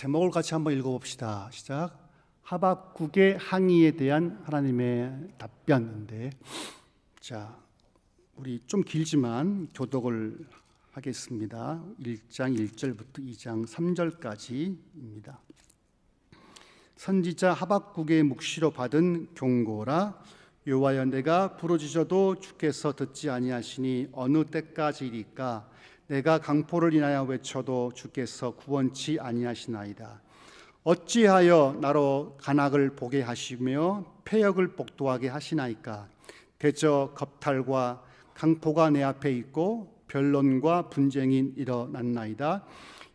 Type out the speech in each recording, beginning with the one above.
제목을 같이 한번 읽어봅시다. 시작. 하박국의 항의에 대한 하나님의 답변인데, 자, 우리 좀 길지만 교독을 하겠습니다. 1장 1절부터 2장 3절까지입니다. 선지자 하박국의 묵시로 받은 경고라. 여호와여, 내가 부르짖어도 주께서 듣지 아니하시니 어느 때까지이리까? 내가 강포를 인하여 외쳐도 주께서 구원치 아니하시나이다. 어찌하여 나로 간악을 보게 하시며 패역을 복도하게 하시나이까? 대저 겁탈과 강포가 내 앞에 있고 변론과 분쟁이 일어났나이다.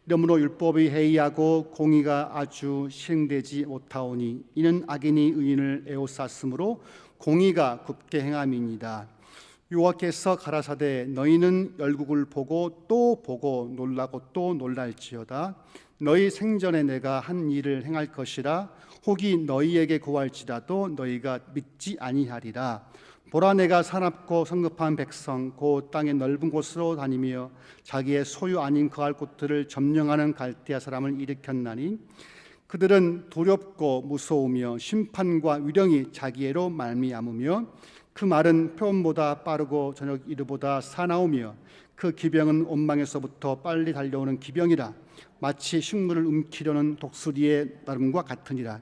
이러므로 율법이 해이하고 공의가 아주 실행되지 못하오니 이는 악인이 의인을 에워쌌으므로 공의가 굽게 행함이니이다. 여호와께서 가라사대 너희는 열국을 보고 또 보고 놀라고 또 놀랄지어다. 너희 생전에 내가 한 일을 행할 것이라. 혹이 너희에게 구할지라도 너희가 믿지 아니하리라. 보라, 내가 사납고 성급한 백성 곧 땅의 넓은 곳으로 다니며 자기의 소유 아닌 거할 곳들을 점령하는 갈대아 사람을 일으켰나니 그들은 두렵고 무서우며 심판과 위령이 자기애로 말미암으며 그 말은 표범보다 빠르고 저녁 이르보다 사나우며 그 기병은 온망에서부터 빨리 달려오는 기병이라. 마치 식물을 움키려는 독수리의 나름과 같으니라.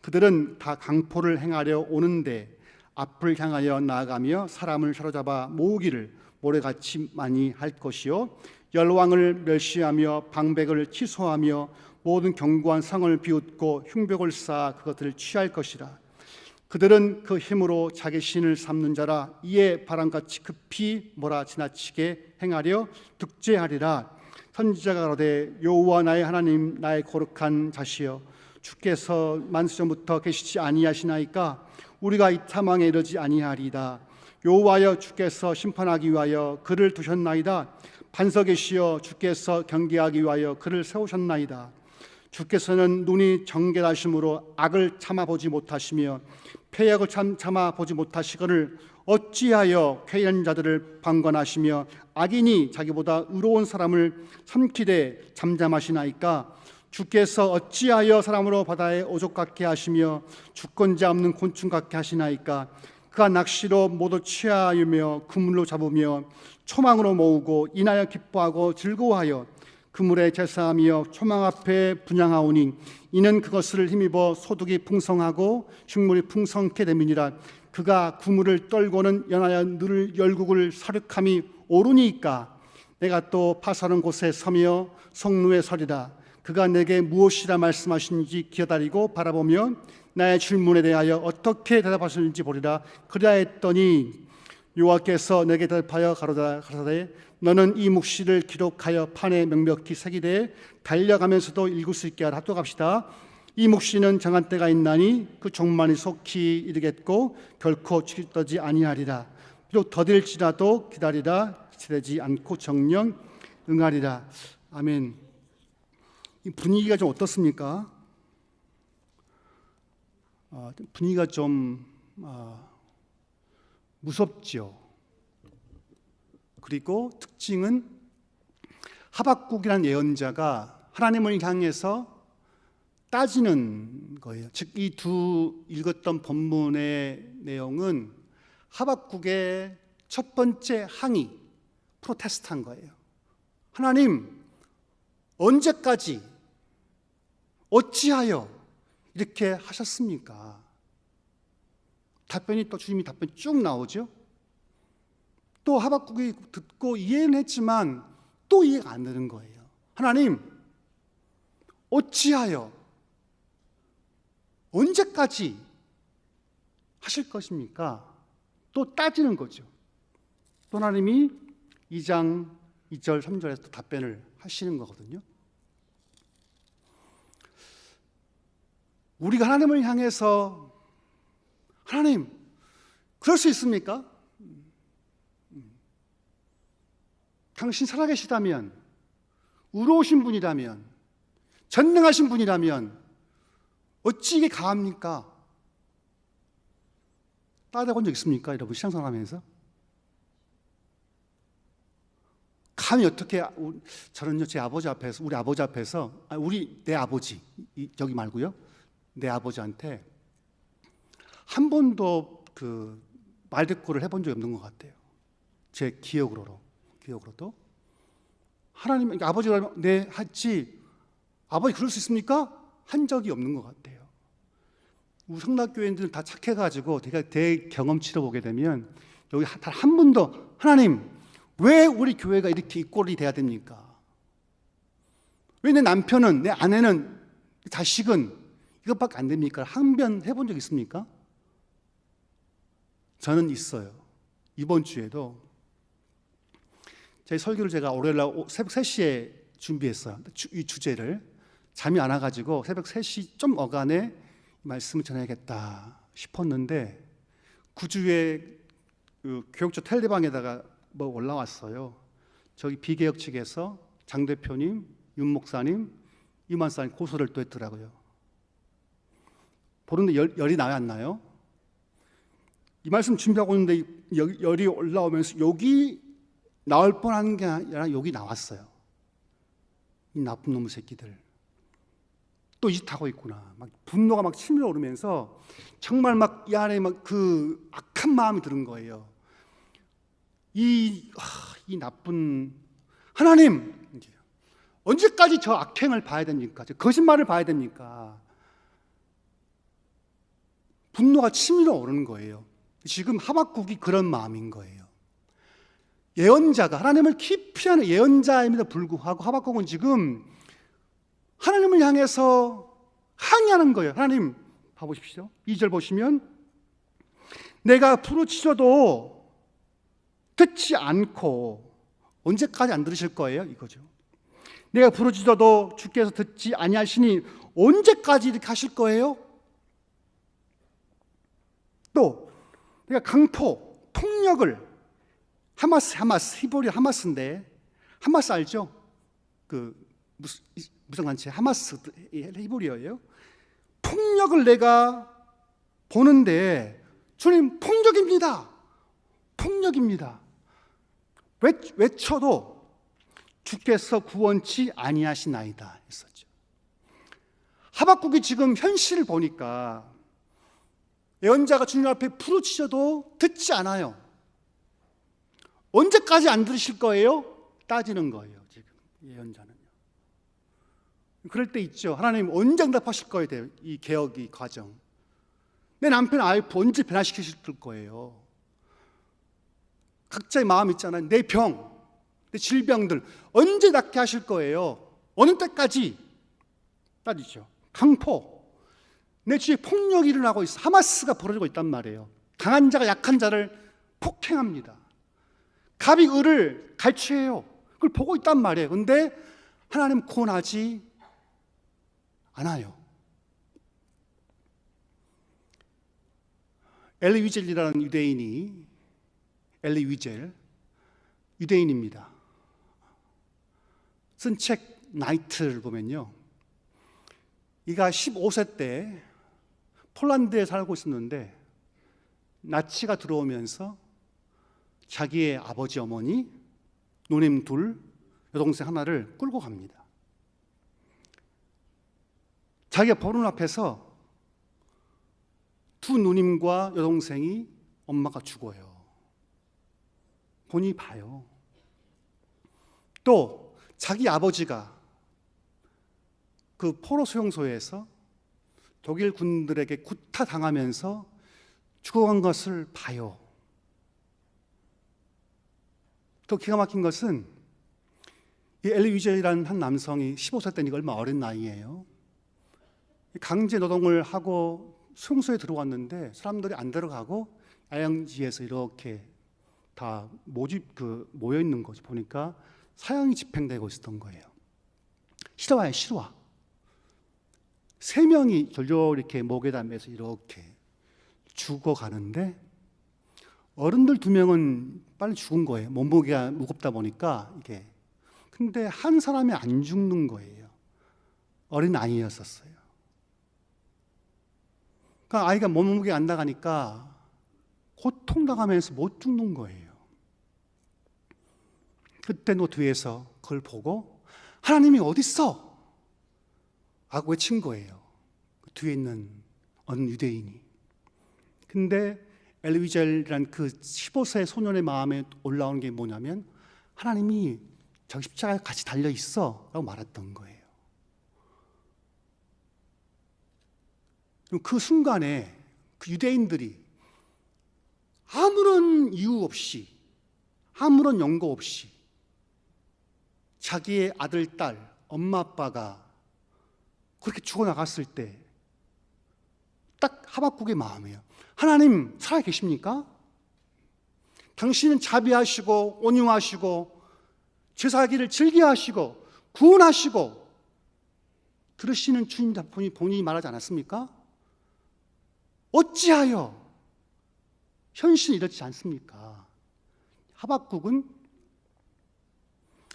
그들은 다 강포를 행하려 오는데 앞을 향하여 나아가며 사람을 사로잡아 모으기를 모래같이 많이 할 것이요 열왕을 멸시하며 방백을 취소하며 모든 견고한 성을 비웃고 흉벽을 쌓아 그것들을 취할 것이라. 그들은 그 힘으로 자기 신을 삼는 자라. 이에 바람같이 급히 몰아 지나치게 행하려 득제하리라. 선지자가 가로되 여호와 나의 하나님, 나의 거룩한 자시여, 주께서 만수전부터 계시지 아니하시나이까? 우리가 이 탐망에 이르지 아니하리이다. 여호와여, 주께서 심판하기 위하여 그를 두셨나이다. 반석이시여, 주께서 경계하기 위하여 그를 세우셨나이다. 주께서는 눈이 정결하심으로 악을 참아보지 못하시며 패역을 참아보지 못하시거늘 어찌하여 쾌한 자들을 방관하시며 악인이 자기보다 의로운 사람을 삼키되 잠잠하시나이까? 주께서 어찌하여 사람으로 바다에 오족 같게 하시며 주권자 없는 곤충 같게 하시나이까? 그가 낚시로 모두 취하며 그물로 잡으며 초망으로 모으고 인하여 기뻐하고 즐거워하여 그물에 제사하며 초망 앞에 분향하오니 이는 그것을 힘입어 소득이 풍성하고 식물이 풍성케 됨이니라. 그가 그물을 떨고는 연하여 늘 열국을 사륙함이 오르니까 내가 또 파사른 곳에 서며 성루에 서리라. 그가 내게 무엇이라 말씀하시는지 기다리고 바라보며 나의 질문에 대하여 어떻게 대답하시는지 보리라. 그리하였더니 여호와께서 내게 대답하여 가로되 너는 이 묵시를 기록하여 판에 명백히 새기되 달려가면서도 읽을 수 있게 하라. 합독합시다. 이 묵시는 정한 때가 있나니 그 종만이 속히 이르겠고 결코 취득되지 아니하리라. 비록 더딜지라도 기다리라. 지체되지 않고 정령 응하리라. 아멘. 이 분위기가 좀 어떻습니까? 분위기가 좀 무섭죠. 그리고 특징은 하박국이라는 예언자가 하나님을 향해서 따지는 거예요. 즉, 이 두 읽었던 본문의 내용은 하박국의 첫 번째 항의, 프로테스트한 거예요. 하나님, 언제까지, 어찌하여 이렇게 하셨습니까? 답변이 또 주님이 답변이 쭉 나오죠. 또 하박국이 듣고 이해는 했지만 또 이해가 안 되는 거예요. 하나님, 어찌하여, 언제까지 하실 것입니까? 또 따지는 거죠. 또 하나님이 2장 2절 3절에서 또 답변을 하시는 거거든요. 우리가 하나님을 향해서 하나님, 그럴 수 있습니까? 당신 살아계시다면, 의로우신 분이라면, 전능하신 분이라면 어찌 이게 가합니까? 따라본 적 있습니까? 여러분, 신앙생활하면서 감히 어떻게 저는요 제 아버지 앞에서 우리 아버지 앞에서 내 아버지 여기 말고요 내 아버지한테 한 번도 그 말대꾸를 해본 적이 없는 것 같아요. 제 기억으로도 하나님 아버지가 네 했지 아버지 그럴 수 있습니까? 한 적이 없는 것 같아요. 우리 성락교회인들은 다 착해가지고 대 경험치로 보게 되면 여기 단 한 번도 하나님 왜 우리 교회가 이렇게 이 꼴이 돼야 됩니까? 왜 내 남편은 내 아내는 자식은 이것밖에 안 됩니까? 항변 해본 적 있습니까? 저는 있어요. 이번 주에도 제 설교를 제가 월요일날 새벽 3시에 준비했어요. 이 주제를 잠이 안 와가지고 새벽 3시 좀 어간에 말씀을 전해야겠다 싶었는데 그 주에 그 교육처 텔레방에다가 뭐 올라왔어요. 저기 비개혁 측에서 장 대표님, 윤 목사님, 이만사님 고소를 또 했더라고요. 보는데 열이 나요, 안 나요? 이 말씀 준비하고 있는데 열이 올라오면서 여기 나올 뻔한 게 아니라 여기 나왔어요. 이 나쁜 놈의 새끼들. 또 이 짓 하고 있구나. 막 분노가 막 치밀어 오르면서 정말 막 이 안에 막 그 악한 마음이 드는 거예요. 이 나쁜 하나님, 언제까지 저 악행을 봐야 됩니까? 저 거짓말을 봐야 됩니까? 분노가 치밀어 오르는 거예요. 지금 하박국이 그런 마음인 거예요. 예언자가 하나님을 깊이 아는 예언자임에도 불구하고 하박국은 지금 하나님을 향해서 항의하는 거예요. 하나님 봐보십시오. 2절 보시면 내가 부르짖어도 듣지 않고 언제까지 안 들으실 거예요? 이거죠. 내가 부르짖어도 주께서 듣지 아니하시니 언제까지 이렇게 하실 거예요? 또 내가 강포, 폭력을 하마스 히브리 하마스인데 하마스 알죠? 그 무장단체 하마스 히브리어예요. 폭력을 내가 보는데 주님 폭력입니다. 외쳐도 주께서 구원치 아니하시나이다 했었죠. 하박국이 지금 현실을 보니까 예언자가 주님 앞에 부르짖어도 듣지 않아요. 언제까지 안 들으실 거예요? 따지는 거예요. 지금 예언자는요. 그럴 때 있죠. 하나님 언제 응답하실 거예요? 이 개혁의 과정. 내 남편 와이프 언제 변화시키실 거예요? 각자의 마음 있잖아요. 내 병, 내 질병들 언제 낫게 하실 거예요? 어느 때까지? 따지죠. 강포, 내 주위에 폭력이 일어나고 있어. 하마스가 벌어지고 있단 말이에요. 강한 자가 약한 자를 폭행합니다. 갑이 을을 갈취해요. 그걸 보고 있단 말이에요. 그런데 하나님 구원하지 않아요. 엘리 위젤이라는 유대인이 엘리 위젤 유대인입니다. 쓴 책 나이트를 보면요. 이가 15세 때 폴란드에 살고 있었는데 나치가 들어오면서 자기의 아버지 어머니 누님 둘 여동생 하나를 끌고 갑니다. 자기가 보는 앞에서 두 누님과 여동생이 엄마가 죽어요. 본인이 봐요. 또 자기 아버지가 그 포로 수용소에서 독일 군들에게 구타당하면서 죽어간 것을 봐요. 또 기가 막힌 것은 이 엘리 위젤이라는 한 남성이 15세 때니까 얼마 어린 나이예요. 강제 노동을 하고 수용소에 들어왔는데 사람들이 안 들어가고 야영지에서 이렇게 다 모여 있는 거지. 보니까 사형이 집행되고 있었던 거예요. 실화예요, 실화. 3명이 졸졸 이렇게 목에다 매서 이렇게 죽어가는데 어른들 2명은 빨리 죽은 거예요. 몸무게가 무겁다 보니까 이게. 근데 한 사람이 안 죽는 거예요. 어린 아이였었어요. 그러니까 아이가 몸무게가 안 나가니까 고통당하면서 못 죽는 거예요. 그때 노트에서 그걸 보고 하나님이 어디 있어? 라고 외친 거예요. 그 뒤에 있는 어느 유대인이. 근데 엘위젤이란 그 15세 소년의 마음에 올라오는 게 뭐냐면 하나님이 저기 십자가에 같이 달려 있어 라고 말했던 거예요. 그 순간에 그 유대인들이 아무런 이유 없이, 아무런 연고 없이 자기의 아들, 딸, 엄마, 아빠가 그렇게 죽어나갔을 때 딱 하박국의 마음이에요. 하나님 살아 계십니까? 당신은 자비하시고 온유하시고 제사하기를 즐겨하시고 구원하시고 들으시는 주님 본인이 말하지 않았습니까? 어찌하여 현실이 이렇지 않습니까? 하박국은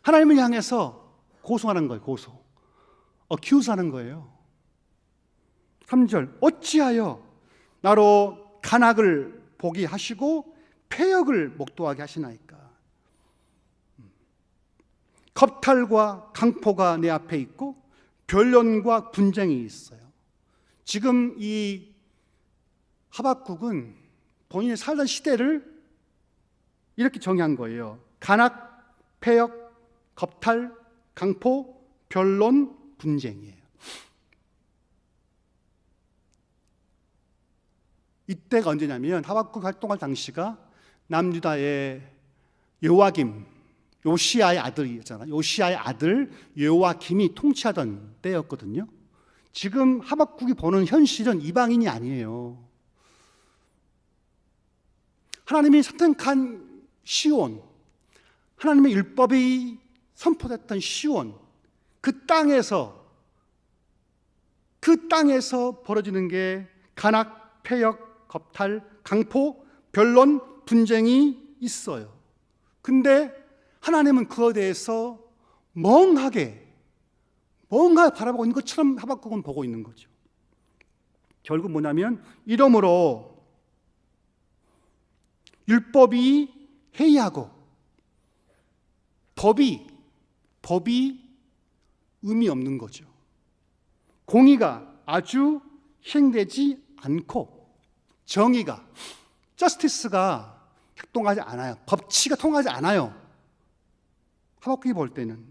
하나님을 향해서 고소하는 거예요. accuse 거예요. 3절 어찌하여 나로 간악을 보게 하시고 패역을 목도하게 하시나이까? 겁탈과 강포가 내 앞에 있고 변론과 분쟁이 있어요. 지금 이 하박국은 본인이 살던 시대를 이렇게 정의한 거예요. 간악, 패역, 겁탈, 강포, 변론, 분쟁이에요. 이때가 언제냐면 하박국 활동할 당시가 남유다의 요시야의 아들이었잖아요. 요시야의 아들 요아김이 통치하던 때였거든요. 지금 하박국이 보는 현실은 이방인이 아니에요. 하나님이 선택한 시온, 하나님의 율법이 선포됐던 시온, 그 땅에서 벌어지는 게 간악, 패역, 겁탈, 강포, 변론, 분쟁이 있어요. 근데 하나님은 그거에 대해서 멍하게 바라보고 있는 것처럼 하박국은 보고 있는 거죠. 결국 뭐냐면 이러므로 율법이 해이하고 법이 의미 없는 거죠. 공의가 아주 시행되지 않고 정의가, 저스티스가 작동하지 않아요. 법치가 통하지 않아요. 하박국이 볼 때는.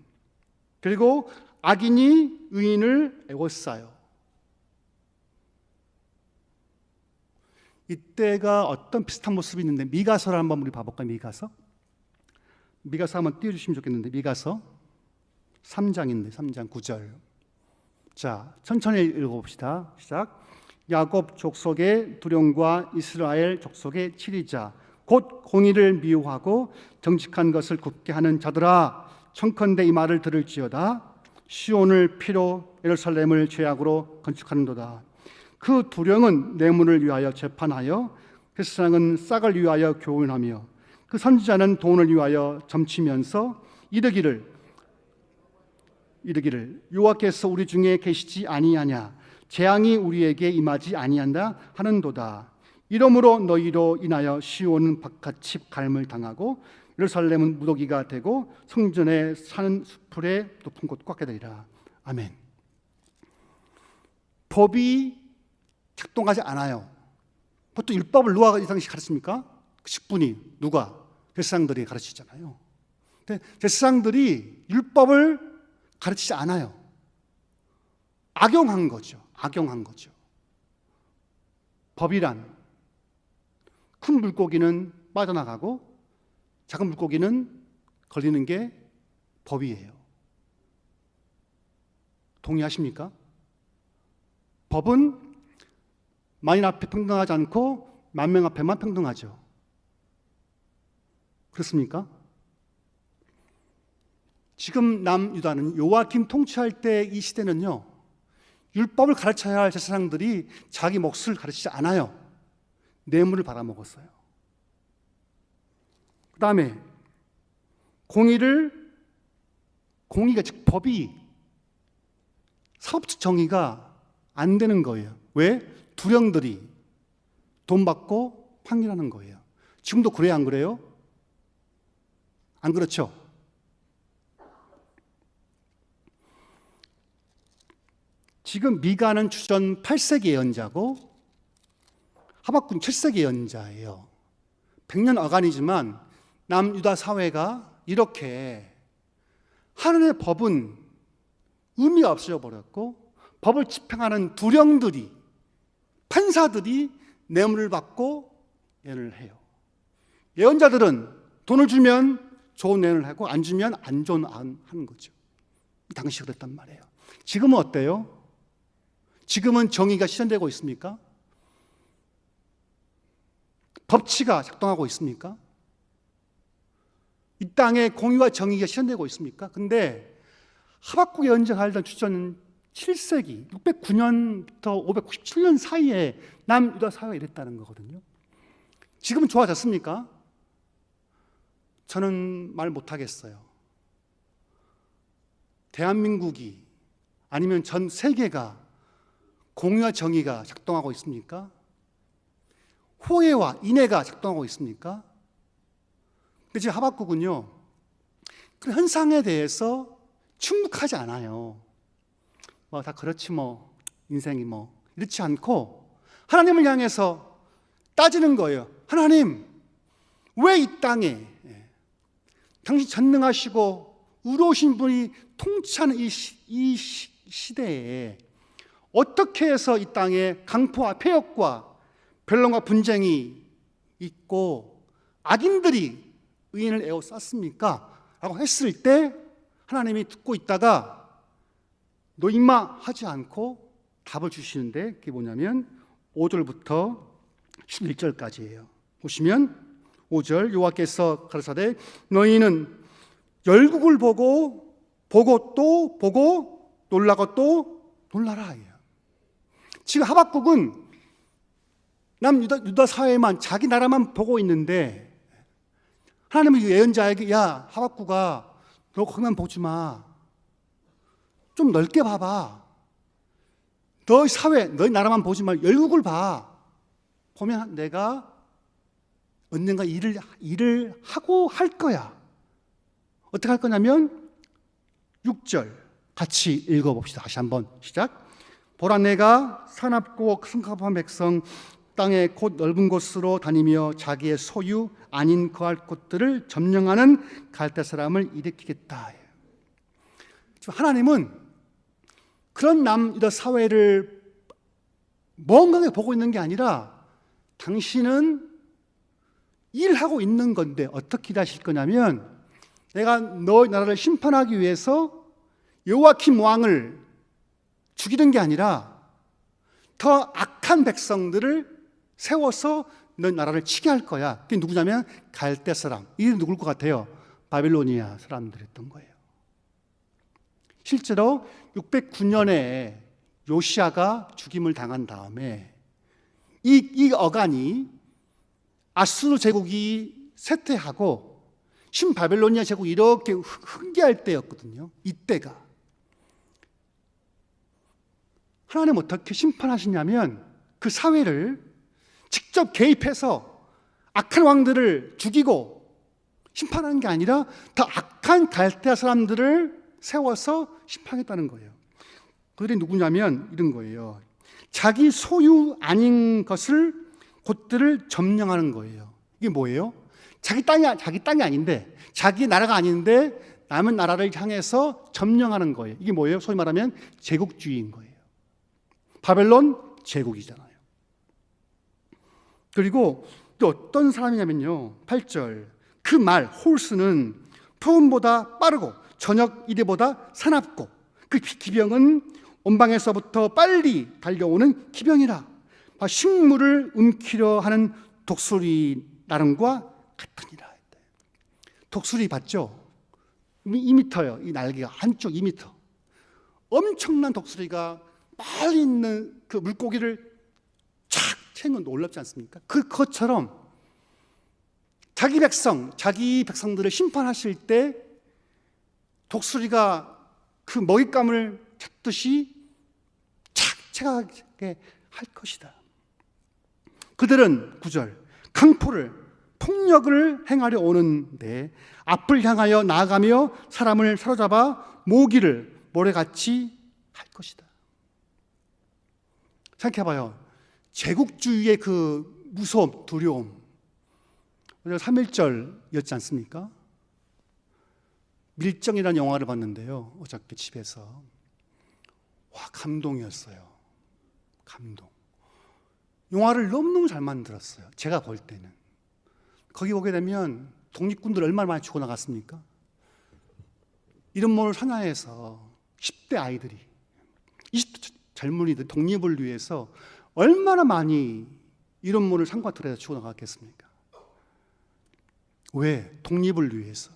그리고 악인이 의인을 애워싸요. 이때가 어떤 비슷한 모습이 있는데 미가서를 한번 우리 봐볼까요? 미가서 한번 띄워주시면 좋겠는데 미가서 3장인데 3장 9절. 자, 천천히 읽어봅시다. 시작. 야곱 족속의 두령과 이스라엘 족속의 치리자 곧 공의를 미워하고 정직한 것을 굽게 하는 자들아, 청컨대 이 말을 들을지어다. 시온을 피로 예루살렘을 죄악으로 건축하는도다. 그 두령은 뇌물을 위하여 재판하여 그 세상은 싹을 위하여 교훈하며 그 선지자는 돈을 위하여 점치면서 이르기를 여호와께서 우리 중에 계시지 아니하냐, 재앙이 우리에게 임하지 아니한다 하는도다. 이러므로 너희로 인하여 시온은 바깥이 갈물 당하고 예루살렘은 무더기가 되고 성전에 사는 수풀에 높은 곳 꽉게 되리라. 아멘. 법이 작동하지 않아요. 보통 율법을 누가 이 당시 가르칩니까? 직분이 누가? 제사장들이 가르치잖아요. 근데 제사장들이 율법을 가르치지 않아요. 악용한 거죠. 법이란 큰 물고기는 빠져나가고 작은 물고기는 걸리는 게 법이에요. 동의하십니까? 법은 만인 앞에 평등하지 않고 만명 앞에만 평등하죠. 그렇습니까? 지금 남유다는 요아김 통치할 때 이 시대는요, 율법을 가르쳐야 할 제사장들이 자기 몫을 가르치지 않아요. 뇌물을 받아먹었어요. 그 다음에 공의가 즉 법이 사법적 정의가 안 되는 거예요. 왜? 두령들이 돈 받고 판결하는 거예요. 지금도 그래요, 안 그래요? 안 그렇죠? 지금 미가는 주전 8세기 예언자고 하박국은 7세기 예언자예요. 100년 어간이지만 남유다 사회가 이렇게 하늘의 법은 의미가 없어져 버렸고 법을 집행하는 두령들이 판사들이 뇌물을 받고 예언을 해요. 예언자들은 돈을 주면 좋은 예언을 하고 안 주면 안 좋은 하는 거죠. 당시 그랬단 말이에요. 지금은 어때요? 지금은 정의가 실현되고 있습니까? 법치가 작동하고 있습니까? 이 땅에 공의와 정의가 실현되고 있습니까? 근데 하박국 예언자가 살던 주전 7세기 609년부터 597년 사이에 남유다 사회가 이랬다는 거거든요. 지금은 좋아졌습니까? 저는 말 못하겠어요. 대한민국이 아니면 전 세계가 공의와 정의가 작동하고 있습니까? 호혜와 인애가 작동하고 있습니까? 근데 지금 하박국은요, 그 현상에 대해서 충북하지 않아요. 뭐 다 그렇지 뭐 인생이 뭐 이렇지 않고 하나님을 향해서 따지는 거예요. 하나님, 왜 이 땅에 당신 전능하시고 의로우신 분이 통치하는 이 시대에 어떻게 해서 이 땅에 강포와 폐역과 변론과 분쟁이 있고 악인들이 의인을 에워쌌습니까? 라고 했을 때 하나님이 듣고 있다가 노임마 하지 않고 답을 주시는데 그게 뭐냐면 5절부터 11절까지예요. 보시면 5절 여호와께서 가라사대 너희는 열국을 보고 또 보고 놀라고 또 놀라라. 지금 하박국은 남유다 사회만 자기 나라만 보고 있는데 하나님은 예언자에게 야 하박국아 너 거기만 보지 마. 좀 넓게 봐봐. 너희 사회 너희 나라만 보지 말고 열국을 봐. 보면 내가 언젠가 일을 하고 할 거야. 어떻게 할 거냐면 6절 같이 읽어봅시다. 다시 한번 시작. 보라 내가 사납고 승합한 백성 땅에 곧 넓은 곳으로 다니며 자기의 소유 아닌 거할 곳들을 점령하는 갈대 사람을 일으키겠다. 하나님은 그런 남유다 사회를 멍하게 보고 있는 게 아니라 당신은 일하고 있는 건데 어떻게 일하실 거냐면 내가 너희 나라를 심판하기 위해서 요아킴 왕을 죽이는 게 아니라 더 악한 백성들을 세워서 너희 나라를 치게 할 거야. 그게 누구냐면 갈대 사람. 이게 누굴 것 같아요? 바빌로니아 사람들이었던 거예요. 실제로 609년에 요시아가 죽임을 당한 다음에 이 어간이 아수르 제국이 쇠퇴하고 신바벨로니아 제국이 이렇게 흥계할 때였거든요. 이때가 하나님 어떻게 심판하시냐면 그 사회를 직접 개입해서 악한 왕들을 죽이고 심판하는 게 아니라 더 악한 갈대아 사람들을 세워서 심판했다는 거예요. 그들이 누구냐면 이런 거예요. 자기 소유 아닌 곳들을 점령하는 거예요. 이게 뭐예요? 자기 땅이 아닌데, 자기 나라가 아닌데 남은 나라를 향해서 점령하는 거예요. 이게 뭐예요? 소위 말하면 제국주의인 거예요. 바벨론 제국이잖아요. 그리고 또 어떤 사람이냐면요. 8절 그 말 홀스는 푸음보다 빠르고 저녁 이래보다 사납고 그 기병은 온방에서부터 빨리 달려오는 기병이라 식물을 움키려 하는 독수리 나름과 같으니라. 독수리 봤죠? 2m예요. 이 날개가 한쪽 2m. 엄청난 독수리가 빨리 있는 그 물고기를 착 채는 건 놀랍지 않습니까? 그것처럼 자기 백성들을 심판하실 때 독수리가 그 먹잇감을 찾듯이 착 채가게 할 것이다. 그들은 9절 강포를 폭력을 행하려 오는데 앞을 향하여 나아가며 사람을 사로잡아 모기를 모래같이 할 것이다. 생각해봐요. 제국주의의 그 무서움, 두려움. 3.1절이었지 않습니까? 밀정이라는 영화를 봤는데요. 어저께 집에서. 와, 감동이었어요. 감동. 영화를 너무너무 잘 만들었어요. 제가 볼 때는. 거기 보게 되면 독립군들 얼마나 많이 죽어나갔습니까? 이런 모를 사냥해서 10대 아이들이, 20대 젊은이들 독립을 위해서 얼마나 많이 이런 모를 산과 들에서 죽어나갔겠습니까? 왜? 독립을 위해서.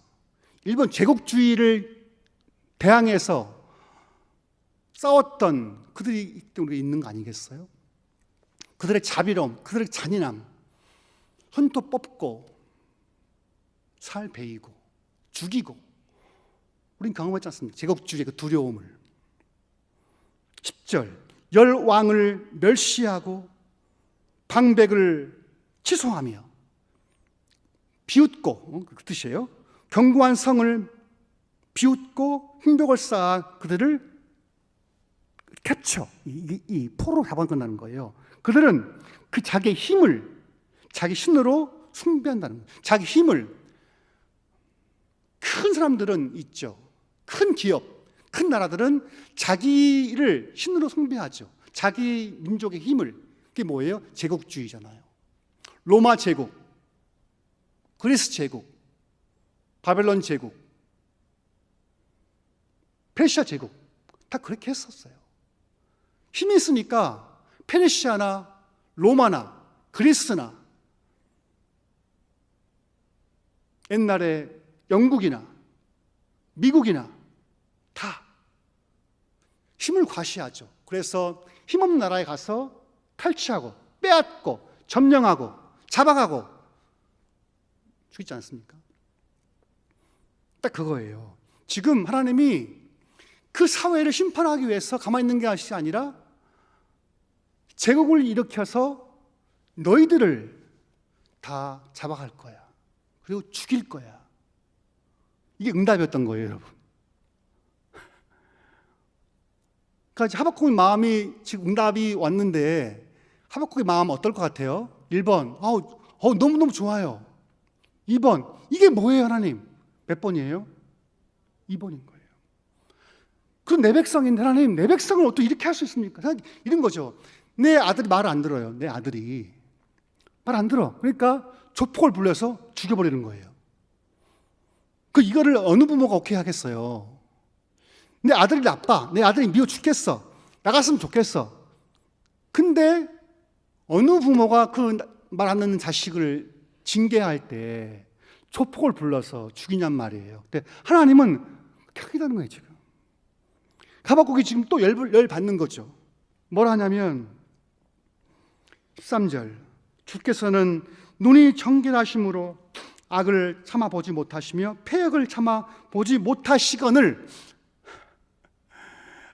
일본 제국주의를 대항해서 싸웠던 그들이 우리가 있는 거 아니겠어요? 그들의 자비로움, 그들의 잔인함, 손톱 뽑고 살 베이고 죽이고 우린 경험했지 않습니까? 제국주의의 그 두려움을. 10절 열 왕을 멸시하고 방백을 취소하며 비웃고, 그 뜻이에요. 견고한 성을 비웃고 흉벽을 쌓아 그들을 캡처, 이 포로 잡아간다는 거예요. 그들은 그 자기의 힘을 자기 신으로 숭배한다는 거예요. 자기 힘을. 큰 사람들은 있죠. 큰 기업, 큰 나라들은 자기를 신으로 숭배하죠. 자기 민족의 힘을. 그게 뭐예요? 제국주의잖아요. 로마 제국, 그리스 제국, 바벨론 제국, 페르시아 제국 다 그렇게 했었어요. 힘이 있으니까 페르시아나 로마나 그리스나 옛날에 영국이나 미국이나 다 힘을 과시하죠. 그래서 힘없는 나라에 가서 탈취하고 빼앗고 점령하고 잡아가고 죽이지 않습니까? 딱 그거예요. 지금 하나님이 그 사회를 심판하기 위해서 가만히 있는 게 아니라 제국을 일으켜서 너희들을 다 잡아갈 거야. 그리고 죽일 거야. 이게 응답이었던 거예요, 여러분. 그러니까 하박국의 마음이 지금 응답이 왔는데 하박국의 마음 어떨 것 같아요? 1번, 너무너무 좋아요. 2번, 이게 뭐예요, 하나님? 몇 번이에요? 2번인 거예요. 그럼 내 백성인데 하나님, 내 백성을 어떻게 이렇게 할 수 있습니까? 이런 거죠. 내 아들이 말을 안 들어요. 내 아들이 말 안 들어. 그러니까 조폭을 불러서 죽여버리는 거예요. 이거를 어느 부모가 오케이 하겠어요? 내 아들이 나빠. 내 아들이 미워 죽겠어. 나갔으면 좋겠어. 근데 어느 부모가 그 말 안 듣는 자식을 징계할 때 조폭을 불러서 죽이냔 말이에요. 근데 하나님은 켜기다는 거예요, 지금. 하박국이 지금 또 열 받는 거죠. 뭘 하냐면 13절 주께서는 눈이 정결하심으로 악을 참아보지 못하시며 패역을 참아보지 못하시거늘.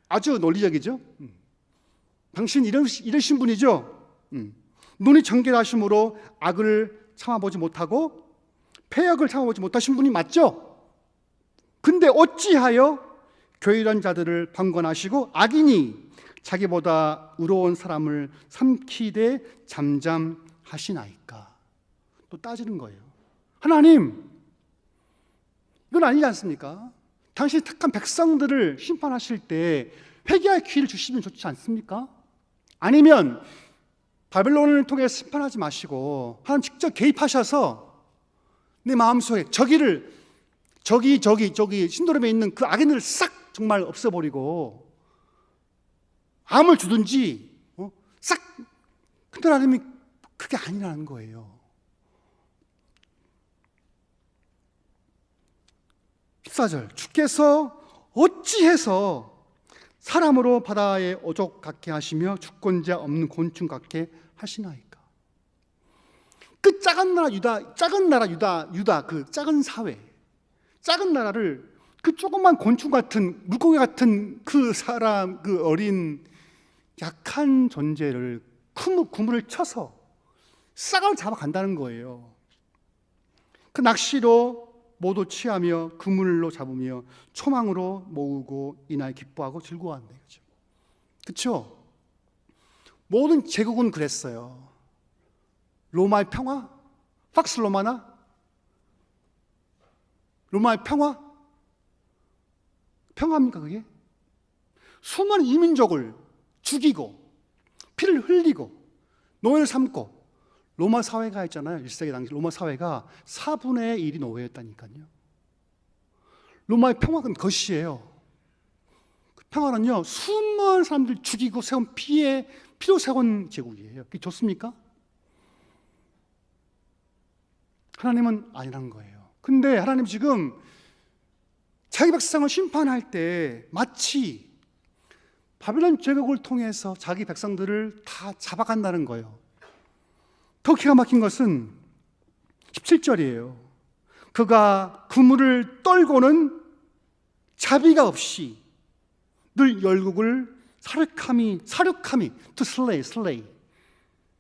아주 논리적이죠. 당신 이러신 분이죠. 눈이 정결하심으로 악을 참아보지 못하고 패역을 참아보지 못하신 분이 맞죠. 근데 어찌하여 교활한 자들을 방관하시고 악인이 자기보다 의로운 사람을 삼키되 잠잠하시나이까. 또 따지는 거예요. 하나님, 이건 아니지 않습니까? 당신이 택한 백성들을 심판하실 때 회개할 기회를 주시면 좋지 않습니까? 아니면 바벨론을 통해 심판하지 마시고 하나님 직접 개입하셔서 내 마음속에 저기 신도림에 있는 그 악인들을 싹 정말 없애버리고 암을 주든지 싹. 근데 하나님이 그게 아니라는 거예요. 14절 주께서 어찌해서 사람으로 바다의 어족 같게 하시며 주권자 없는 곤충 같게 하시나이까. 그 작은 나라 유다 그 작은 사회, 작은 나라를 그 조그만 곤충 같은 물고기 같은 그 사람, 그 어린 약한 존재를 그물을 쳐서 싹을 잡아간다는 거예요. 그 낚시로 모두 취하며 그물로 잡으며 초망으로 모으고 이날 기뻐하고 즐거워한다 이거죠. 그렇죠? 모든 제국은 그랬어요. 로마의 평화? 팍스 로마나? 로마의 평화? 평화입니까 그게? 수많은 이민족을 죽이고 피를 흘리고 노예를 삼고 로마 사회가 있잖아요. 1세기 당시 로마 사회가 4분의 1이 노예였다니까요. 로마의 평화는 그것이에요. 그 평화는요, 수많은 사람들 죽이고 세운 피로 세운 제국이에요. 그게 좋습니까? 하나님은 아니라는 거예요. 근데 하나님 지금 자기 백성을 심판할 때 마치 바벨론 제국을 통해서 자기 백성들을 다 잡아간다는 거예요. 더 기가 막힌 것은 17절이에요. 그가 그물을 떨고는 자비가 없이 늘 열국을 사륙함이 to slay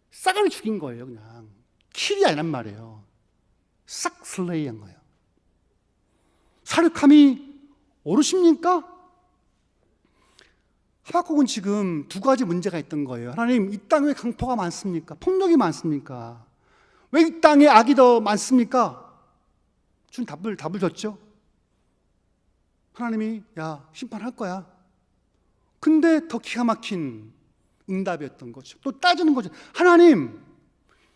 싸가리 죽인 거예요. 그냥 킬이 아니란 말이에요. 싹 슬레이한 거예요. 사륙함이 옳으십니까? 하박국은 지금 두 가지 문제가 있던 거예요. 하나님, 이 땅에 왜 강포가 많습니까? 폭력이 많습니까? 왜 이 땅에 악이 더 많습니까? 준 답을 줬죠. 하나님이 야, 심판할 거야. 근데 더 기가 막힌 응답이었던 거죠. 또 따지는 거죠. 하나님,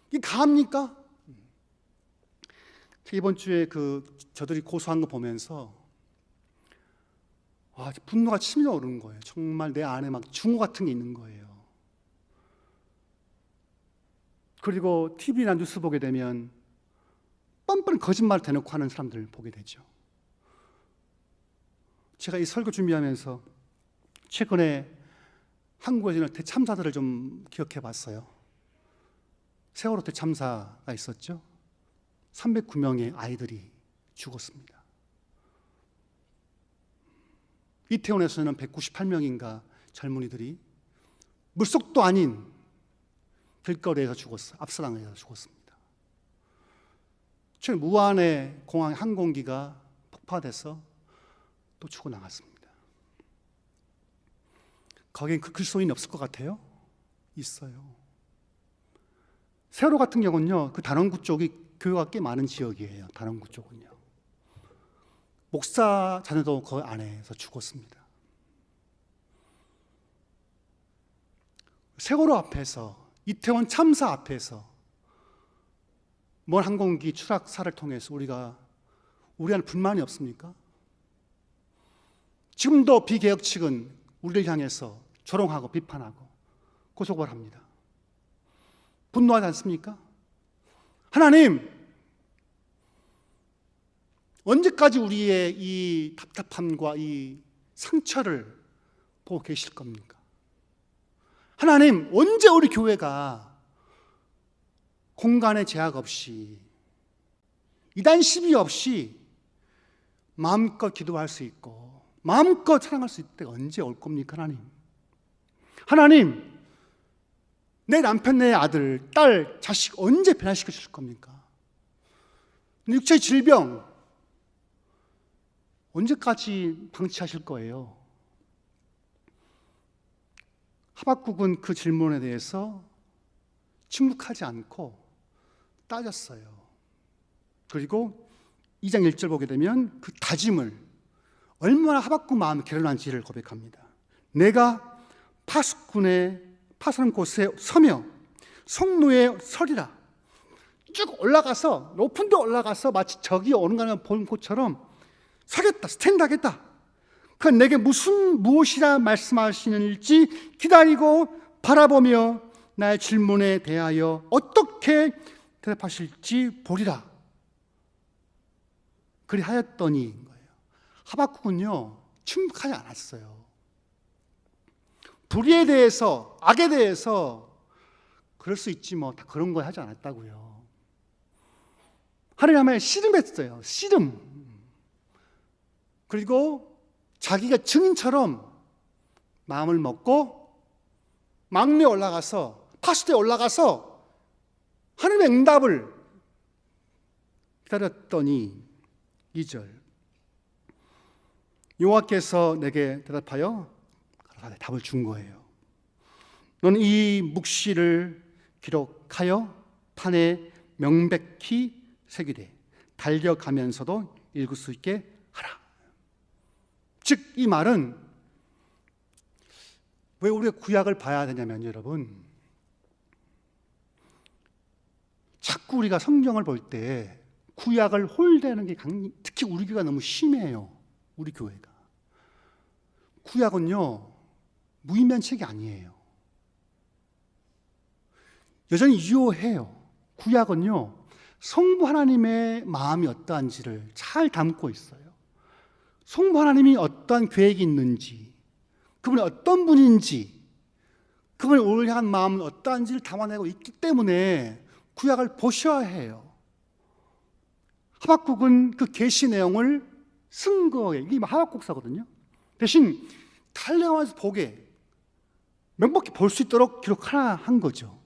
이게 가합니까? 이번 주에 저들이 고소한 거 보면서 분노가 치밀어 오르는 거예요. 정말 내 안에 막 증오 같은 게 있는 거예요. 그리고 TV나 뉴스 보게 되면 뻔뻔히 거짓말 대놓고 하는 사람들을 보게 되죠. 제가 이 설교 준비하면서 최근에 한국에 있는 대참사들을 좀 기억해 봤어요. 세월호 대참사가 있었죠. 309명의 아이들이 죽었습니다. 이태원에서는 198명인가 젊은이들이 물속도 아닌 길거리에서 죽었어요. 압사당해서 죽었습니다. 최근 무안의 공항 항공기가 폭파돼서 또 죽어나갔습니다. 거기엔 그 그리스도인이 없을 것 같아요? 있어요. 세월호 같은 경우는요, 그 단원구 쪽이 교회가 꽤 많은 지역이에요. 단원구 쪽은요. 목사 자녀도 그 안에서 죽었습니다. 세월호 앞에서, 이태원 참사 앞에서 먼 항공기 추락사를 통해서 우리한테 불만이 없습니까? 지금도 비개혁 측은 우리를 향해서 조롱하고 비판하고 고소고발 합니다. 분노하지 않습니까? 하나님, 언제까지 우리의 이 답답함과 이 상처를 보고 계실 겁니까? 하나님, 언제 우리 교회가 공간의 제약 없이 이단 시비 없이 마음껏 기도할 수 있고 마음껏 사랑할 수 있을 때가 언제 올 겁니까? 하나님, 내 남편, 내 아들, 딸, 자식 언제 변화시켜 주실 겁니까? 육체의 질병 언제까지 방치하실 거예요? 하박국은 그 질문에 대해서 침묵하지 않고 따졌어요. 그리고 2장 1절 보게 되면 그 다짐을 얼마나 하박국 마음이 결연한지를 고백합니다. 내가 파수꾼의 곳에 서며 성로에 서리라. 쭉 올라가서 높은 데 올라가서 마치 적이 오는 걸 보는 것처럼 서겠다, 스탠드 하겠다. 그건 내게 무엇이라 말씀하시는지 기다리고 바라보며 나의 질문에 대하여 어떻게 대답하실지 보리라. 그리하였더니 거예요. 하박국은요, 침묵하지 않았어요. 불의에 대해서, 악에 대해서 그럴 수 있지 뭐, 다 그런 거 하지 않았다고요. 하나님의 씨름했어요. 씨름. 그리고 자기가 증인처럼 마음을 먹고 망루에 올라가서, 파수대에 올라가서 하나님의 응답을 기다렸더니 2절 여호와께서 내게 대답하여 답을 준 거예요. 너는 이 묵시를 기록하여 판에 명백히 새기되 달려가면서도 읽을 수 있게 하라. 즉 이 말은 왜 우리가 구약을 봐야 되냐면 여러분, 자꾸 우리가 성경을 볼 때 구약을 홀대하는 게 특히 우리 교회가 너무 심해요. 우리 교회가. 구약은요 무의미한 책이 아니에요. 여전히 유효해요. 구약은요 성부 하나님의 마음이 어떠한지를 잘 담고 있어요. 성부 하나님이 어떠한 계획이 있는지, 그분이 어떤 분인지, 그분이 우리를 향한 마음은 어떠한지를 담아내고 있기 때문에 구약을 보셔야 해요. 하박국은 그 계시 내용을 쓴 거예요. 이게 하박국사거든요. 대신 달려가면서 보게, 명백히 볼 수 있도록 기록하라 한 거죠.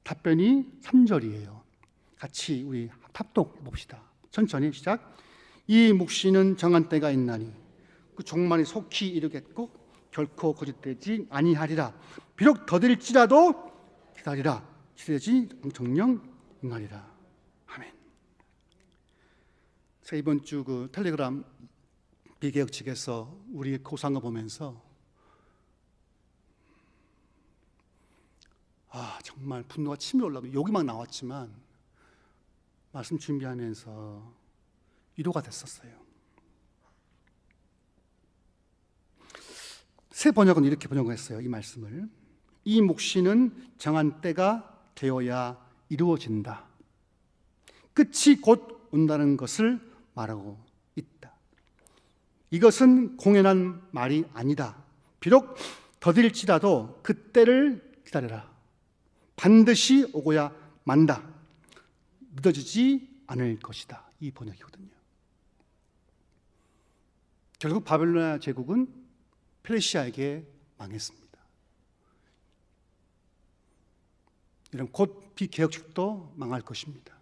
답변이 3절이에요. 같이 우리 합독 봅시다. 천천히 시작. 이 묵시는 정한 때가 있나니 그 종말이 속히 이르겠고 결코 거짓되지 아니하리라. 비록 더딜지라도 기다리라. 기다리지 정령 응하리라. 아멘. 제가 이번 주 그 텔레그램 비개혁 측에서 우리 고상을 보면서 정말 분노가 치밀어 올라오고 욕이 막 나왔지만 말씀 준비하면서 위로가 됐었어요. 새 번역은 이렇게 번역했어요. 이 말씀을. 이 묵시는 정한 때가 되어야 이루어진다. 끝이 곧 온다는 것을 말하고 있다. 이것은 공연한 말이 아니다. 비록 더딜지라도 그때를 기다려라. 반드시 오고야 만다. 믿어지지 않을 것이다. 이 번역이거든요. 결국 바벨로니아 제국은 페르시아에게 망했습니다. 이런 곧 비개혁측도 망할 것입니다.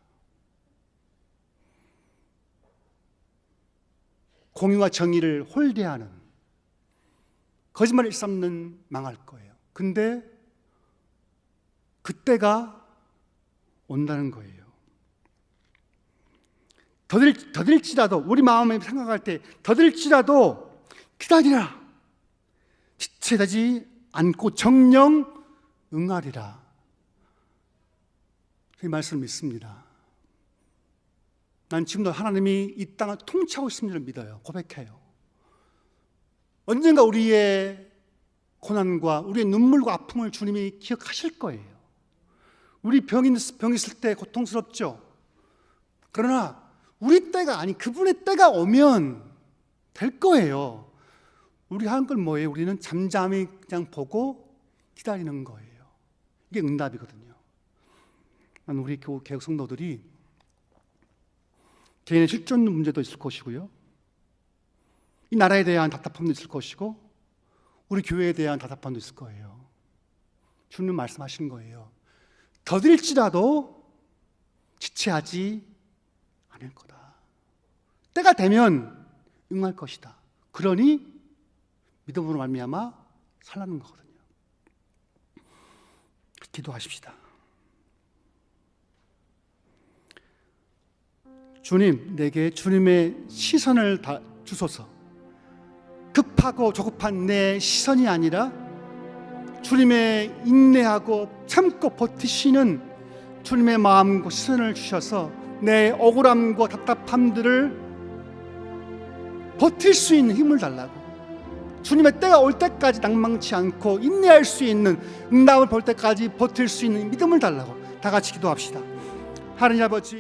공의와 정의를 홀대하는, 거짓말을 일삼는 망할 거예요. 근데 그때가 온다는 거예요. 더딜지라도, 우리 마음에 생각할 때 더딜지라도 기다리라. 지체되지 않고 정령 응하리라. 이 말씀을 믿습니다. 난 지금도 하나님이 이 땅을 통치하고 있는 줄 믿어요. 고백해요. 언젠가 우리의 고난과 우리의 눈물과 아픔을 주님이 기억하실 거예요. 우리 병 있을 때 고통스럽죠. 그러나 우리 때가 아닌 그분의 때가 오면 될 거예요. 우리 하는 건 뭐예요? 우리는 잠잠히 그냥 보고 기다리는 거예요. 이게 응답이거든요. 우리 교회 개혁 성도들이 개인의 실존 문제도 있을 것이고요, 이 나라에 대한 답답함도 있을 것이고, 우리 교회에 대한 답답함도 있을 거예요. 주님 말씀하시는 거예요. 더딜지라도 지체하지 않을 거다. 때가 되면 응할 것이다. 그러니 믿음으로 말미암아 살라는 거거든요. 기도하십시다. 주님, 내게 주님의 시선을 주소서. 급하고 조급한 내 시선이 아니라 주님의 인내하고 참고 버티시는 주님의 마음과 시선을 주셔서 내 억울함과 답답함들을 버틸 수 있는 힘을 달라고, 주님의 때가 올 때까지 낭망치 않고 인내할 수 있는, 응답을 볼 때까지 버틸 수 있는 믿음을 달라고 다 같이 기도합시다. 하나님 아버지,